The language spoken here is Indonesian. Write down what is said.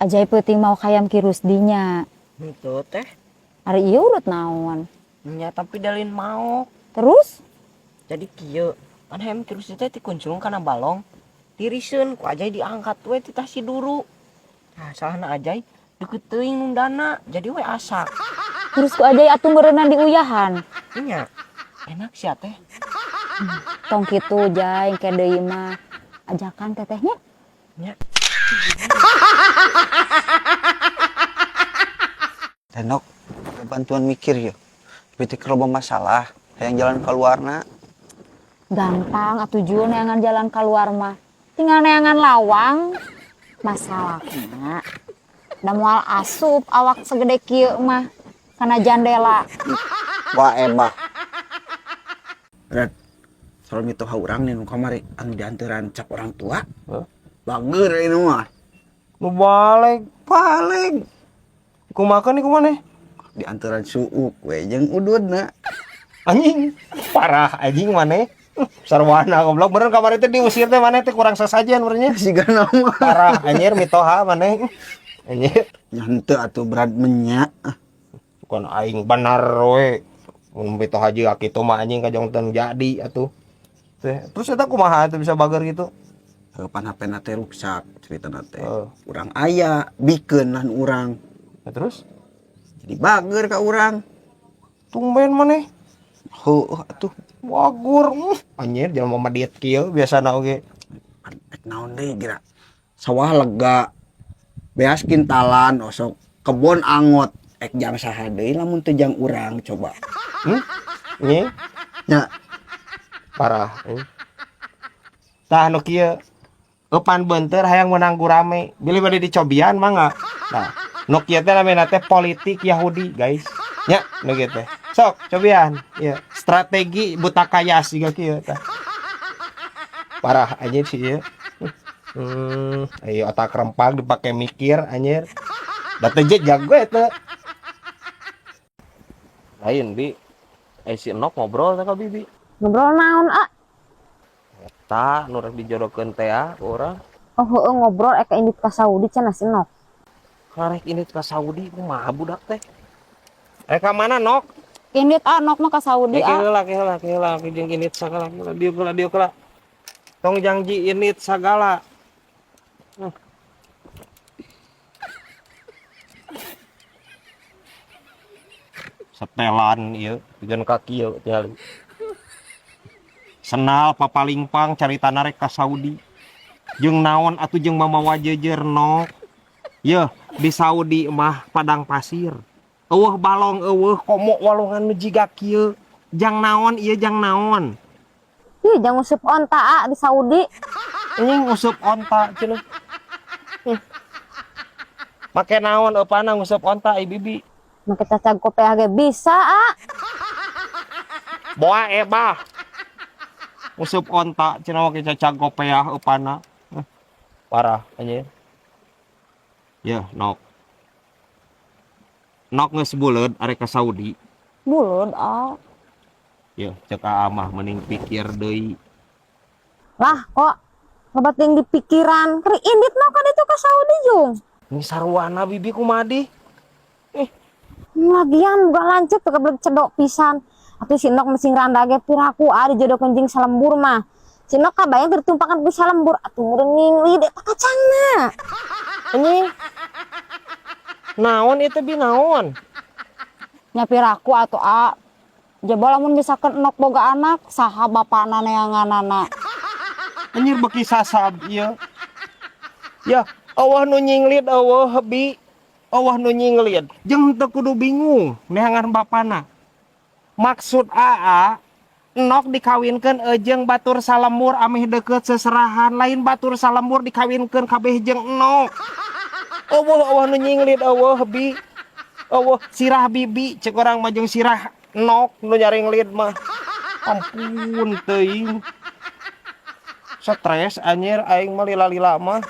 Ajai penting mau kayam kirus dinya. Itu teh. Hari iya urut naon. Nya tapi dalin mau. Terus? Jadi kieu. Kan hem terus teh dikuncung kana balong. Tiriseun ku Ajay diangkat we ti tah si Duru. Nah, salahna Ajay deket teuing nundana. Jadi we asak. Terus ku ajai atuh meureunna di uyahan. Nya enak sia teh. Tong kitu jai engke deui mah. Ajakan tetehnya. Nya. Tenok, bantuan mikir ya. Tapi kalau masalah, yang jalan keluarna. Gampang atuh Jul neangan jalan keluar mah. Tinggal neangan lawang. Masalahnya da moal asup awak segede kieu mah kana jandela. Wah ebah. Red, soal mito urang nih nu kamari anu dianteran cap orang tua. Bager ini mah. Nu balik. Kumaha nih kumane? Dianteran suuk we jeung ududna. Anjing, parah anjing maneh. Sarwana goblok bener kamari teh diusir teh maneh teh kurang sasajian benernya. Siga nama. Parah anjir mitoha maneh. Anjir. Nyante atuh berat menyak. Bukan aing benar we. Mun mitoha jeung kitu mah anjing kajong teu jadi atuh. Teh, terus eta kumaha teh bisa bager gitu? Pan HP-na teh rusak ceritana teh. Urang aya bikeun lan urang. Ya, terus Jadi bager ka urang. tumben maneh. Heuh atuh. Wagur. Anjir jelema mah diet kieu biasana oge. Naon deui kira? Sawah lega. Beas kintalan osok kebon angot. Ek jang saha deui lamun teu jang urang coba. Nya Nya parah. Tah nu kieu eupan beunteur hayang menang gurame. Bilih bade dicobian mah enggak. Nah, nu kieu teh namina teh politik Yahudi, guys. Nya, nu kieu teh. Sok cobian. Ieu, strategi buta kayas juga kieu tah. Parah anjir sih ieu. Ayo otak rempang dipake mikir anjir. Da teh jago eta. Lain bi. Si Enok ngobrol teh ka Bibi. Ngobrol naon Eta nu rek dijodokeun teh ku urang. Oh heueuh ngobrol eka indit ka Saudi cenah si Nok. Karek ini ke Saudi kumaha budak teh. Ka mana Nok? Indit Nok mah ka Saudi Heula jeung init sagala dieu kala. Tong janji init sagala. Setelan ieu pikeun kaki ieu tinggal. Senal papalingpang caritana rek ka Saudi. Jeung naon atuh jeung mamawa jejer Nok. Yeuh, di Saudi mah padang pasir. Eueuh balong eueuh komo walungan nu jiga kieu. Jang naon ieu jang naon. Ih, jangan usup onta di Saudi. Ini ngusup onta cenah. Make naon eupana ngusup onta Bibi. Make cacag kopi ge bisa Boa ebah. Ngusup onta cenah make cacag kopeah eupana. Parah anjir. Ya, Nok. Nok geus buleud arek ka Saudi. Buleud Ya, cek amah mending pikir deui. Lah kok ngebating di pikiran. Keri indit Nok kan itu ka Saudi Jung. Ini sarwana Bibi kumadi. Lagian buka lancet tuh kebelet cedok pisan. Atuh si Nok mesti ngranda ge piraku dijodohkeun jeung salembur mah. Si Nok kabayang tertumpakan ku salembur atuh meureuning lid eta kacangna. Anjing. Naon itu bi naon? Nya piraku atuh jebol lamun misalkan Nok boga anak saha bapana neanganana. Anjir beki sasab ieu. Ya, eueuh nu nyinglit eueuh bi. Eueuh nu nyinglit. Jeung teu kudu bingung neangan bapana. Maksud Nok dikawinkeun jeung batur salembur ameh deukeut seserahan, lain batur salembur dikawinkeun kabeh jeung Nok. Eueuh nu nyinglit eueuh bi. Eueuh sirah bibi cek urang mah jeung sirah Nok nu nyaring lid mah. Ampun teuing. Stres anjir aing mah lila-lila mah.